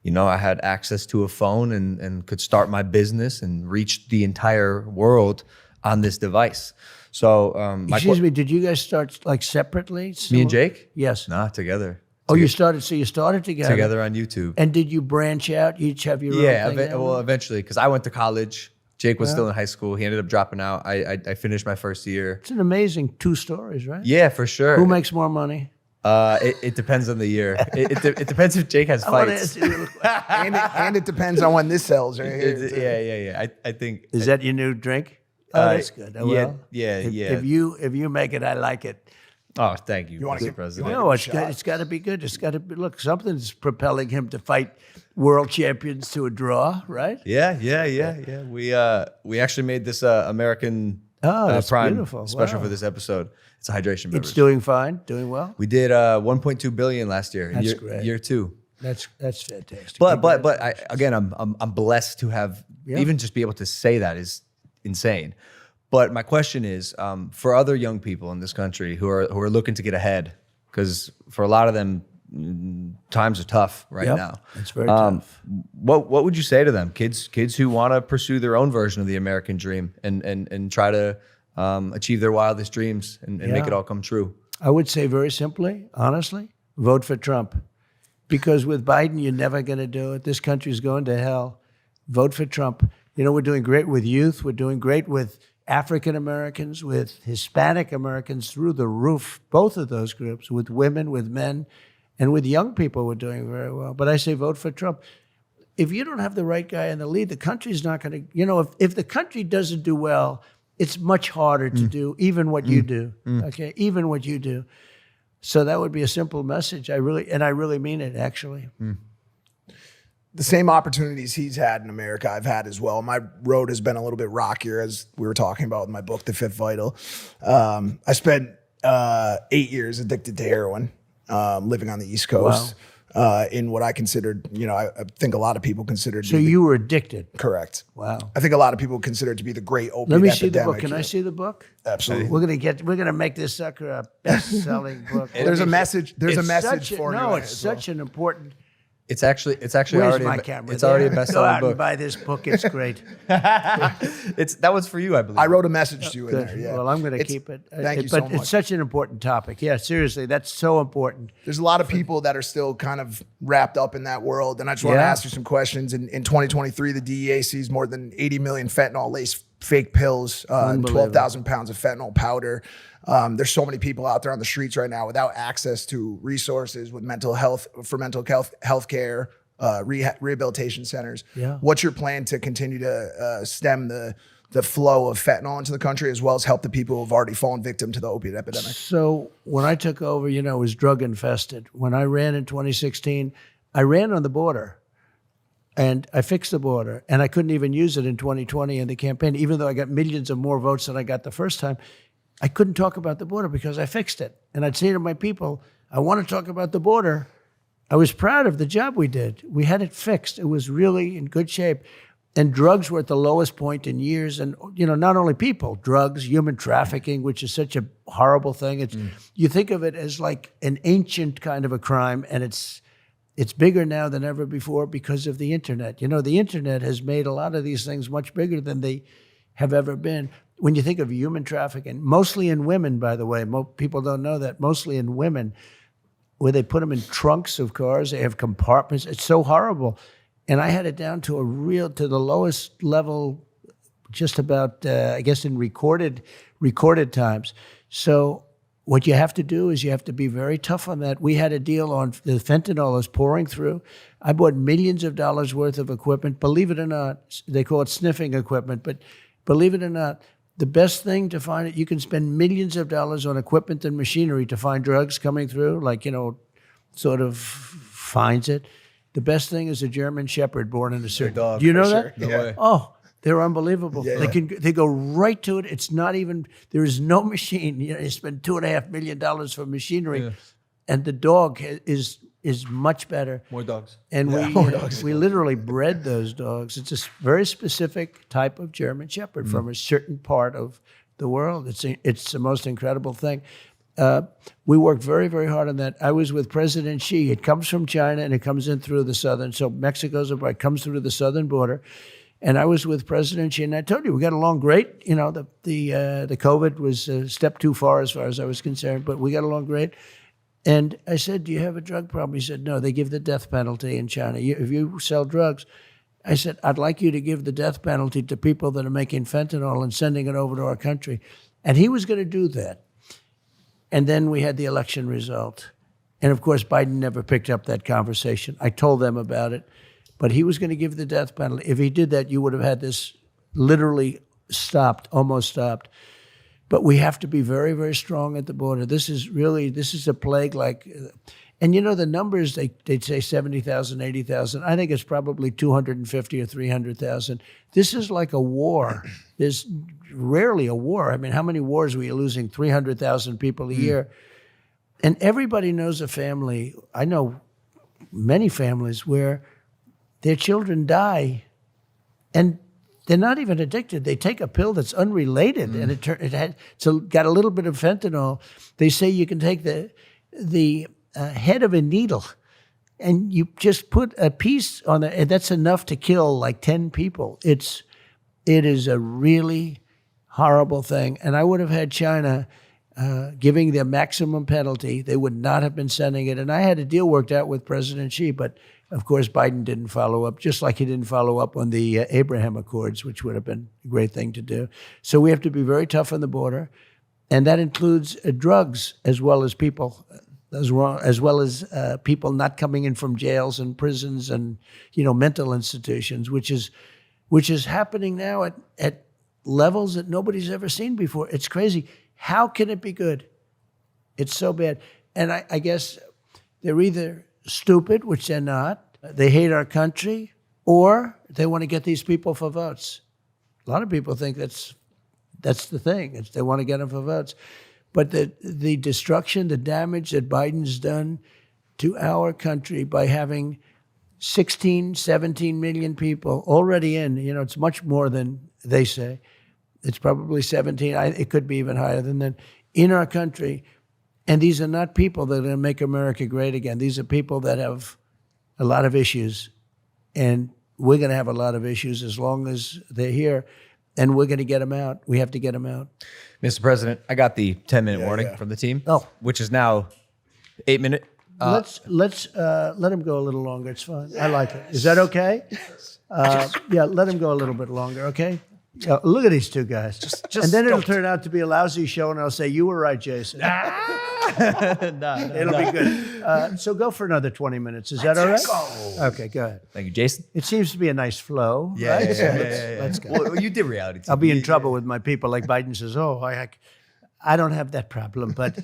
I had access to a phone and could start my business and reach the entire world on this device. So Excuse me, did you guys start like separately? me and Jake? Yes. Nah, together. Oh, you started together. Together on YouTube. And did you branch out? You each have your Yeah, own thing now? well, eventually, because I went to college. Jake was still in high school. He ended up dropping out. I finished my first year. It's an amazing 2 stories, right? Yeah, for sure. Who makes more money? It depends on the year. It depends if Jake has I want to fights. ask you a little question. and it depends on when this sells right here. Yeah. I think. Is that your new drink? Oh, that's good. Oh, yeah, well, yeah, if, yeah. If you make it, I like it. Oh, thank you, wanna Mr. give- President. you No, it's got to be good. It's got to be. Look, something's propelling him to fight world champions to a draw, right? Yeah. We actually made this American Oh, that's Prime beautiful. special Wow. for this episode. It's a hydration beverage. It's doing fine, doing well. We did 1.2 billion last year. That's year, great. Year 2. That's fantastic. But I'm blessed to have even just be able to say that is insane. But my question is for other young people in this country who are looking to get ahead, because for a lot of them times are tough right Yep, now. it's very tough. What would you say to them, kids who want to pursue their own version of the American dream and try to achieve their wildest dreams and make Yeah. it all come true? I would say very simply, honestly, vote for Trump. Because with Biden, you're never going to do it. This country's going to hell. Vote for Trump. We're doing great with youth. We're doing great with African Americans, with Hispanic Americans, through the roof, both of those groups, with women, with men, and with young people, we're doing very well. But I say vote for Trump. If you don't have the right guy in the lead, the country's not going to, if the country doesn't do well, it's much harder to do even what you do, okay? Even what you do. So that would be a simple message. I really mean it, actually. The same opportunities he's had in America, I've had as well. My road has been a little bit rockier, as we were talking about in my book, The Fifth Vital. I spent 8 years addicted to heroin, living on the East Coast, in what I considered, I think a lot of people considered. So you were addicted. Correct. Wow. I think a lot of people consider it to be the great opiate Let me epidemic. see the book. Can I see the book? Absolutely. We're gonna make this sucker a best-selling book. There's a message. There's a It's message such for you. No, in it it's as well. such an important. It's actually Where's already my camera? it's already a There. Go best-selling out and book. buy this book. It's great. That was for you, I believe. I wrote a message to you in Good. there. Yeah. Well, I'm going to It's- keep it. Thank you but so much. it's such an important topic. Yeah, seriously, that's so important. There's a lot of people that are still kind of wrapped up in that world. And I just want to Yeah. ask you some questions. In 2023, the DEA seized more than 80 million fentanyl-laced fake pills, and 12,000 pounds of fentanyl powder. There's so many people out there on the streets right now without access to resources with mental health care, rehabilitation centers. Yeah. What's your plan to continue to stem the the flow of fentanyl into the country, as well as help the people who have already fallen victim to the opiate epidemic? So when I took over, it was drug infested. When I ran in 2016, I ran on the border. And I fixed the border, and I couldn't even use it in 2020 in the campaign, even though I got millions of more votes than I got the first time. I couldn't talk about the border because I fixed it. And I'd say to my people, I want to talk about the border. I was proud of the job we did. We had it fixed. It was really in good shape. And drugs were at the lowest point in years. And, not only people, drugs, human trafficking, which is such a horrible thing. You think of it as like an ancient kind of a crime, and it's bigger now than ever before because of the internet. The internet has made a lot of these things much bigger than they have ever been. When you think of human trafficking, mostly in women, by the way, people don't know that, mostly in women, where they put them in trunks of cars, they have compartments. It's so horrible. And I had it down to to the lowest level, just about, I guess, in recorded times. So what you have to do is you have to be very tough on that. We had a deal on the fentanyl is pouring through. I bought millions of dollars worth of equipment. Believe it or not, they call it sniffing equipment, but believe it or not, the best thing to find it, you can spend millions of dollars on equipment and machinery to find drugs coming through, sort of finds it. The best thing is a German Shepherd born in a certain dog, Do you know for that? sure. No way. Oh, they're unbelievable. Yeah. They go right to it. It's not even, there is no machine. You spend $2.5 million for machinery, and the dog is much better. More dogs. And we literally bred those dogs. It's a very specific type of German Shepherd from a certain part of the world. It's the most incredible thing. We worked very, very hard on that. I was with President Xi. It comes from China and it comes in through the southern. So Mexico's it comes through the southern border. And I was with President Xi, and I told you we got along great. The COVID was a step too far as I was concerned, but we got along great. And I said, "Do you have a drug problem?" He said, "No, they give the death penalty in China. If you sell drugs," I said, "I'd like you to give the death penalty to people that are making fentanyl and sending it over to our country." And he was going to do that. And then we had the election result. And of course, Biden never picked up that conversation. I told them about it. But he was going to give the death penalty. If he did that, you would have had this literally almost stopped. But we have to be very, very strong at the border. This is a plague and the numbers, they'd say 70,000, 80,000. I think it's probably 250 or 300,000. This is like a war. There's rarely a war. I mean, how many wars were you losing? 300,000 people a year. And everybody knows a family. I know many families where their children die, and they're not even addicted. They take a pill that's unrelated, and it's got a little bit of fentanyl. They say you can take the head of a needle, and you just put a piece on it, and that's enough to kill like 10 people. It is a really horrible thing. And I would have had China giving the maximum penalty. They would not have been sending it. And I had a deal worked out with President Xi, but of course, Biden didn't follow up, just like he didn't follow up on the Abraham Accords, which would have been a great thing to do. So we have to be very tough on the border, and that includes drugs as well as people, as well as people not coming in from jails and prisons and mental institutions, which is happening now at levels that nobody's ever seen before. It's crazy. How can it be good? It's so bad. And I guess they're either stupid, which they're not, they hate our country, or they want to get these people for votes. A lot of people think that's the thing. They want to get them for votes. But the destruction, the damage that Biden's done to our country by having 16, 17 million people already in, it's much more than they say. It's probably 17. It could be even higher than that in our country. And these are not people that are going to make America great again. These are people that have a lot of issues. And we're going to have a lot of issues as long as they're here. And we're going to get them out. We have to get them out. Mr. President, I got the 10-minute warning from the team. Oh. Which is now 8-minute. Let's let him go a little longer. It's fine. I like it. Is that okay? Yeah, let him go a little bit longer, okay? Look at these two guys. And then it'll stoked. turn out to be a lousy show, and I'll say, you were right, Jason. It'll be good. So go for another 20 minutes. Is that all right? Okay, go ahead. Thank you, Jason. It seems to be a nice flow, right? Let's go. Well, you did reality TV. I'll be in trouble with my people. Like Biden says, "Oh, I don't have that problem." But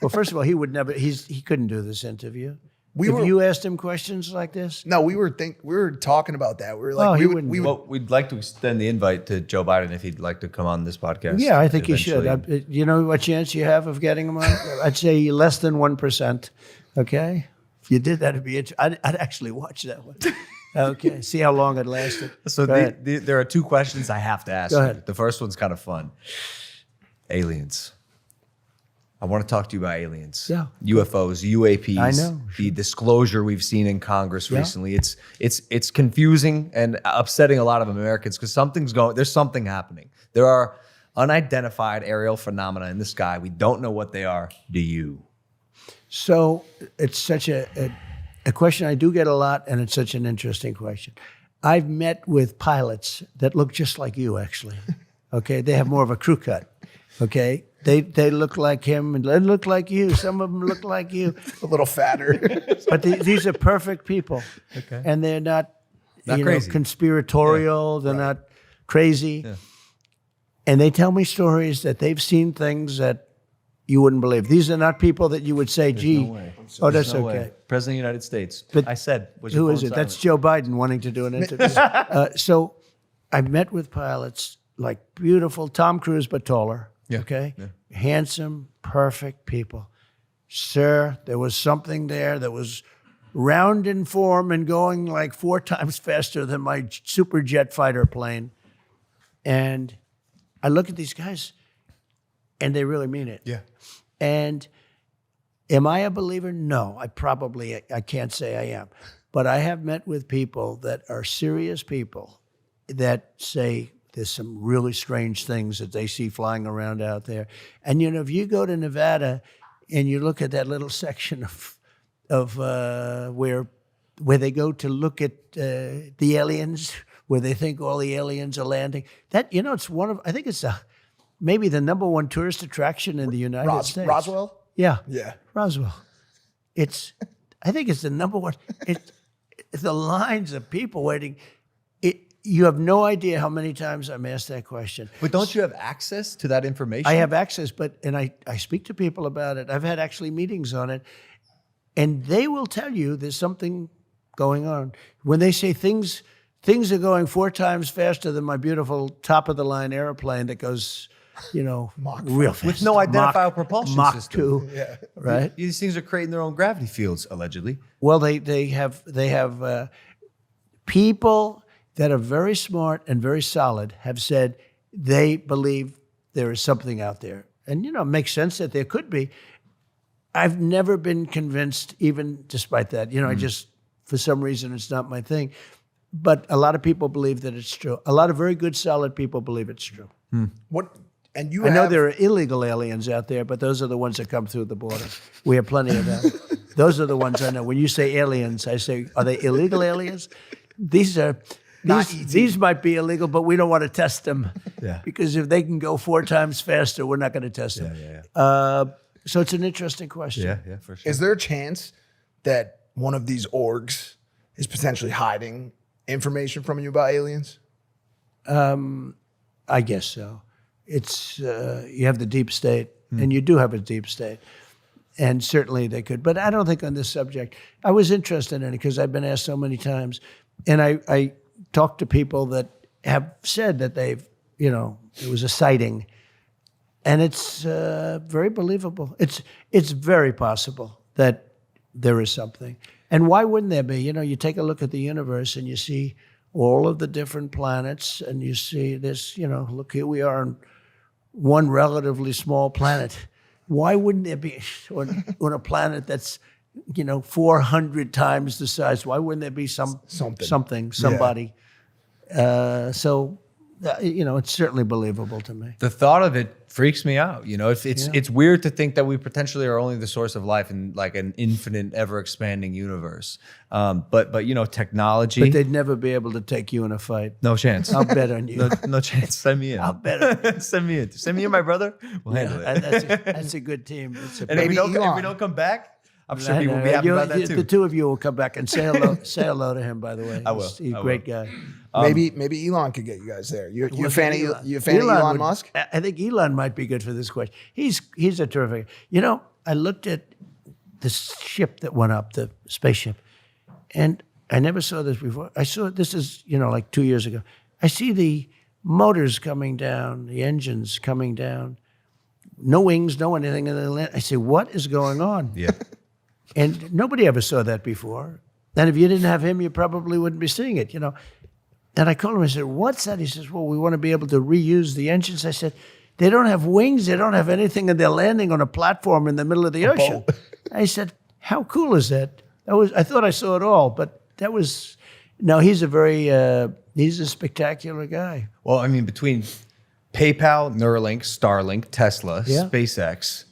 well, first of all, he would never. He couldn't do this interview. If you asked him questions like this, No, we were talking about that. We were like, Oh, we he would, wouldn't we do would, Well, we'd like to extend the invite to Joe Biden if he'd like to come on this podcast. yeah, I think you should. eventually. You know what chance you have of getting him on? I'd say less than 1%. Okay, if you did that, it'd be. I'd actually watch that one. Okay, see how long it lasted. So Go ahead. there are two questions I have to ask. Go you. ahead. The first one's kind of fun. Aliens. I want to talk to you about aliens. Yeah. UFOs, UAPs. I know, The disclosure we've seen in Congress recently. It's confusing and upsetting a lot of Americans because there's something happening. There are unidentified aerial phenomena in the sky. We don't know what they are. Do you? So it's such a question I do get a lot, and it's such an interesting question. I've met with pilots that look just like you, actually. Okay, they have more of a crew cut. Okay, they look like him and they look like you. Some of them look like you, a little fatter. but these are perfect people. Okay, and they're not crazy. conspiratorial. They're not crazy, and they tell me stories that they've seen things that you wouldn't believe. These are not people that you would say, "Gee, oh, that's No okay." way. President of the United States. But I said, was your Who phone is it? silent? That's Joe Biden wanting to do an interview. So I've met with pilots like beautiful Tom Cruise, but taller. Yeah. Okay. Yeah. Handsome, perfect people. Sir, there was something there that was round in form and going like 4 times faster than my super jet fighter plane. And I look at these guys and they really mean it. Yeah. And am I a believer? No, I can't say I am. But I have met with people that are serious people that say there's some really strange things that they see flying around out there. And, if you go to Nevada and you look at that little section of where they go to look at the aliens, where they think all the aliens are landing, that, it's maybe the number one tourist attraction in the United States. Roswell? Yeah. Yeah. Roswell. I think it's the number one. It's the lines of people waiting. You have no idea how many times I'm asked that question. But don't you have access to that information? I have access, and I speak to people about it. I've had actually meetings on it, and they will tell you there's something going on. When they say things are going 4 times faster than my beautiful top-of-the-line airplane that goes, real fast. With no identifiable propulsion Mach system. 2, right? These things are creating their own gravity fields, allegedly. Well, they have people that are very smart and very solid have said they believe there is something out there. And, it makes sense that there could be. I've never been convinced, even despite that. I just, for some reason, it's not my thing. But a lot of people believe that it's true. A lot of very good, solid people believe it's true. What? And I know there are illegal aliens out there, but those are the ones that come through the border. We have plenty of them. Those are the ones I know. When you say aliens, I say, are they illegal aliens? These might be illegal, but we don't want to test them. Yeah. Because if they can go 4 times faster, we're not going to test them. So it's an interesting question. Yeah, for sure. Is there a chance that one of these orgs is potentially hiding information from you about aliens? I guess so. It's you have the deep state, and you do have a deep state. And certainly they could. But I don't think on this subject, I was interested in it because I've been asked so many times. And I talked to people that have said that they've, it was a sighting. And it's very believable. It's very possible that there is something. And why wouldn't there be? You take a look at the universe and you see all of the different planets and you see this, look, here we are on one relatively small planet. Why wouldn't there be on a planet that's 400 times the size? Why wouldn't there be somebody? So It's certainly believable to me. The thought of it freaks me out. It's weird to think that we potentially are only the source of life in like an infinite, ever expanding universe. But technology. But they'd never be able to take you in a fight. No chance. I'll bet on you. No chance. Send me in. I'll bet on you. Send me in. Send me in, my brother. We'll handle it. That's a good team. It's a And if we, Maybe don't, if we Elon. don't come back, I'm sure I he will know. be happy about that The too. two of you will come back and say hello. Say hello to him. By the way, I will. He's a I great will. guy. Maybe Elon could get you guys there. You a Look fan at of you a fan of Elon would- Musk? I think Elon might be good for this question. He's a terrific. I looked at the ship that went up, the spaceship, and I never saw this before. I saw this is like 2 years ago. I see the motors coming down, the engines coming down, no wings, no anything, and then land. I say, what is going on? Yeah. And nobody ever saw that before. And if you didn't have him, you probably wouldn't be seeing it, And I called him, I said, what's that? He says, well, we want to be able to reuse the engines. I said, they don't have wings, they don't have anything, and they're landing on a platform in the middle of the ocean. I said, how cool is that? I thought I saw it all, but that was, no, he's a spectacular guy. Well, I mean, between PayPal, Neuralink, Starlink, Tesla, Yeah. SpaceX,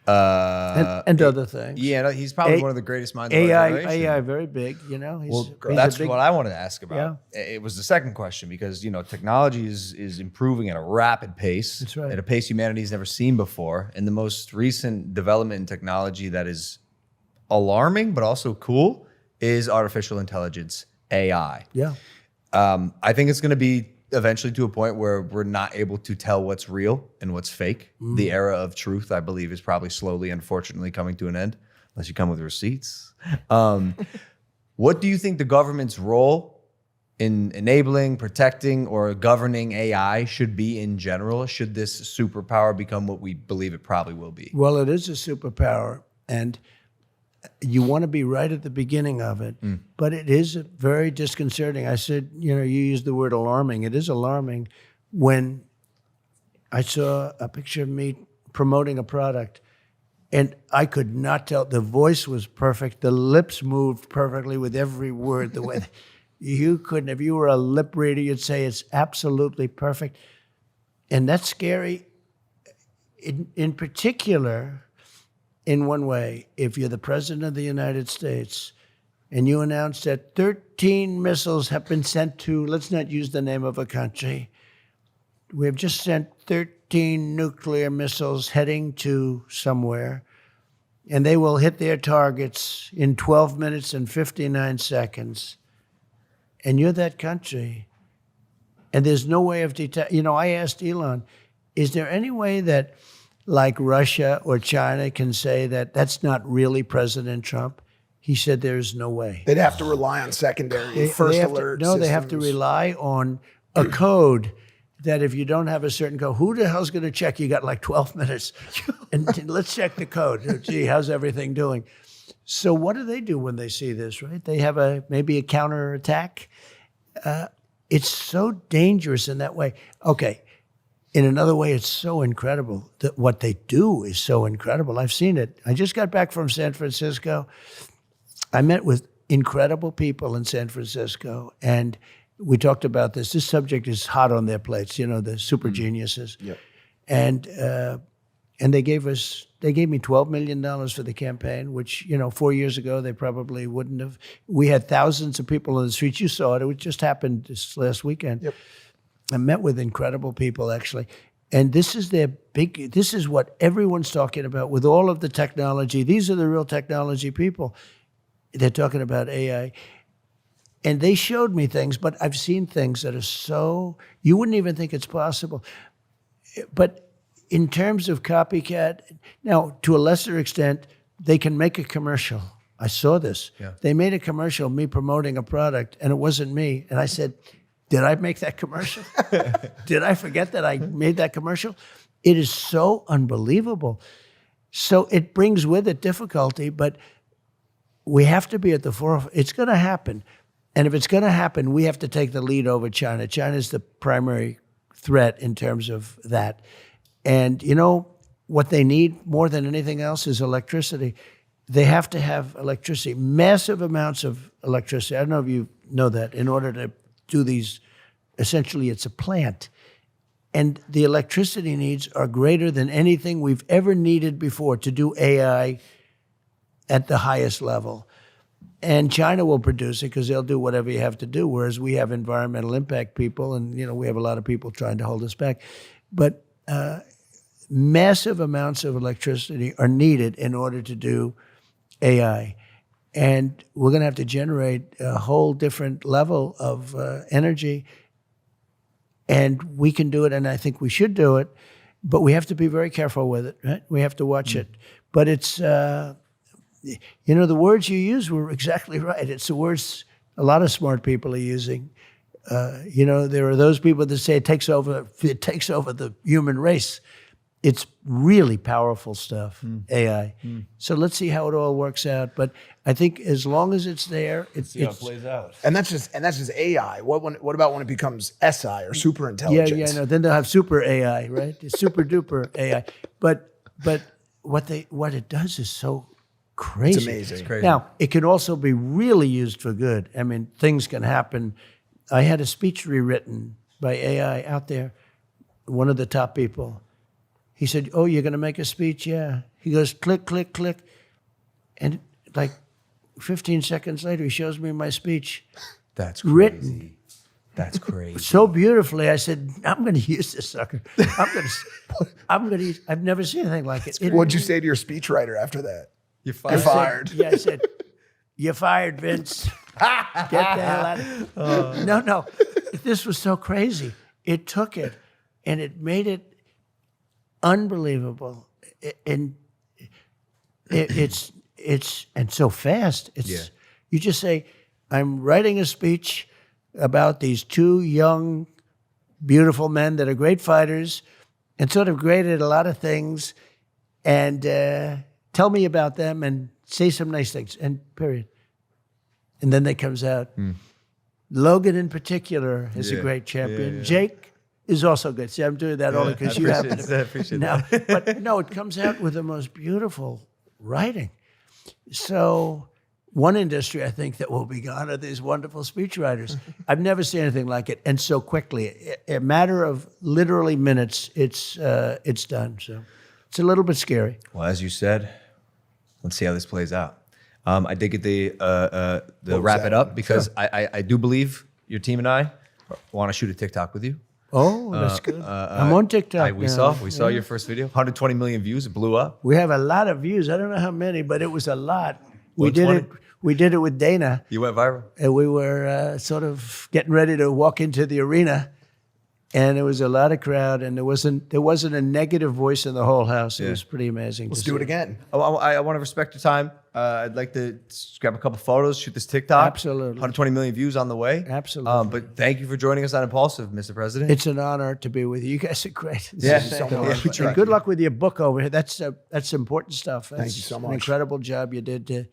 And other things. yeah, no, he's probably one of the greatest minds of our generation. AI, very big, He's That's a big, what I wanted to ask about. It was the second question because technology is improving at a rapid pace. That's right. At a pace humanity's never seen before. And the most recent development in technology that is alarming but also cool is artificial intelligence, AI. Yeah. I think it's going to be eventually to a point where we're not able to tell what's real and what's fake. The era of truth, I believe, is probably slowly, unfortunately, coming to an end, unless you come with receipts. What do you think the government's role in enabling, protecting, or governing AI should be in general? Should this superpower become what we believe it probably will be? Well, it is a superpower, and you want to be right at the beginning of it, but it is very disconcerting. I said, you used the word alarming. It is alarming when I saw a picture of me promoting a product, and I could not tell. The voice was perfect. The lips moved perfectly with every word. The way you couldn't, if you were a lip reader, you'd say it's absolutely perfect, and that's scary. In particular, in one way, if you're the president of the United States and you announce that 13 missiles have been sent to, let's not use the name of a country, we have just sent 13 nuclear missiles heading to somewhere, and they will hit their targets in 12 minutes and 59 seconds, and you're that country, and there's no way of detecting. I asked Elon, is there any way that like Russia or China can say that that's not really President Trump? He said there's no way. They'd have to rely on secondary first have alert. they have to systems. rely on a code that if you don't have a certain code, who the hell's going to check? You got like 12 minutes. And let's check the code. Gee, how's everything doing? So what do they do when they see this, right? They have maybe a counterattack. It's so dangerous in that way. Okay. In another way, it's so incredible that what they do is so incredible. I've seen it. I just got back from San Francisco. I met with incredible people in San Francisco, and we talked about this. This subject is hot on their plates, the super geniuses. Yep. And they gave me $12 million for the campaign, which, 4 years ago, they probably wouldn't have. We had thousands of people in the streets. You saw it. It just happened this last weekend. Yep. I met with incredible people, actually. And this is what everyone's talking about with all of the technology. These are the real technology people. They're talking about AI. And they showed me things, but I've seen things that are you wouldn't even think it's possible. But in terms of copycat, now, to a lesser extent, they can make a commercial. I saw this. Yeah. They made a commercial, me promoting a product, and it wasn't me. And I said, did I make that commercial? Did I forget that I made that commercial? It is so unbelievable. So it brings with it difficulty, but we have to be at the forefront. It's going to happen. And if it's going to happen, we have to take the lead over China. China is the primary threat in terms of that. And what they need more than anything else is electricity. They have to have electricity, massive amounts of electricity. I don't know if you know that, in order to do these essentially it's a plant. And the electricity needs are greater than anything we've ever needed before to do AI at the highest level. And China will produce it because they'll do whatever you have to do, whereas we have environmental impact people, and we have a lot of people trying to hold us back. But massive amounts of electricity are needed in order to do AI. And we're going to have to generate a whole different level of energy. And we can do it, and I think we should do it, but we have to be very careful with it, right? We have to watch it. But it's, the words you use were exactly right. It's the words a lot of smart people are using. There are those people that say it takes over the human race. It's really powerful stuff, AI. So let's see how it all works out. But I think as long as it's there, it's plays out. And that's just AI. What about when it becomes SI or super intelligence? no. Then they'll have super AI, right? It's super duper AI. But what it does is so crazy. It's amazing. It's crazy. Now, it can also be really used for good. I mean, things can happen. I had a speech rewritten by AI out there, one of the top people. He said, "Oh, you're going to make a speech?" Yeah. He goes, click, click, click. And like 15 seconds later, he shows me my speech. That's crazy. Written. That's crazy. So beautifully, I said, I'm going to use this sucker. I'm going to use, I've never seen anything like it. What'd you say to your speechwriter after that? You're You're fired. Yeah, I said, "You're fired, Vince. Get the hell out of here." No. This was so crazy. It took it, and it made it unbelievable. And it's and so fast. You just say, "I'm writing a speech about these two young, beautiful men that are great fighters and sort of great at a lot of things, and tell me about them and say some nice things," and period. And then that comes out. Logan in particular is a great champion. Jake is also good. See, I'm doing that only because you happen to. I appreciate Now, that. but no, it comes out with the most beautiful writing. So one industry I think that will be gone are these wonderful speechwriters. I've never seen anything like it, and so quickly. A matter of literally minutes, it's done. So it's a little bit scary. Well, as you said, let's see how this plays out. I did get the wrap that? it up because I do believe your team and I want to shoot a TikTok with you. Oh, that's good. I'm on TikTok. We now. saw your first video, 120 million views. It blew up. We have a lot of views. I don't know how many, but it was a lot. We did 120? it. We did it with Dana, You went viral. and we were sort of getting ready to walk into the arena, and there was a lot of crowd, and there wasn't a negative voice in the whole house. It was pretty amazing. Let's do it again. I want to respect your time. I'd like to just grab a couple photos, shoot this TikTok. Absolutely. 120 million views on the way. Absolutely. But thank you for joining us on Impulsive, Mr. President. It's an honor to be with you. You guys are great. Yeah. This is so so much. much. And good luck with your book over here. That's important stuff. That's you so An much. incredible job you did to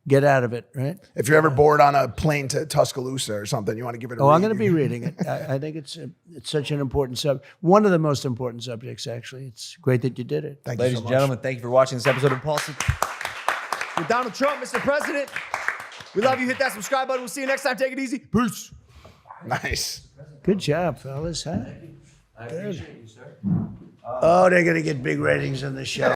get out of it, right? If you're ever bored on a plane to Tuscaloosa or something, you want to give it a Oh, read. I'm going to be reading it. I think it's such an important one of the most important subjects, actually. It's great that you did it. Thank Ladies you so and much. gentlemen, thank you for watching this episode of Impulsive. With Donald Trump, Mr. President. We love you. Hit that subscribe button. We'll see you next time. Take it easy. Peace. Nice. Good job, fellas. Huh? I appreciate you, sir. Oh, they're going to get big ratings on this show.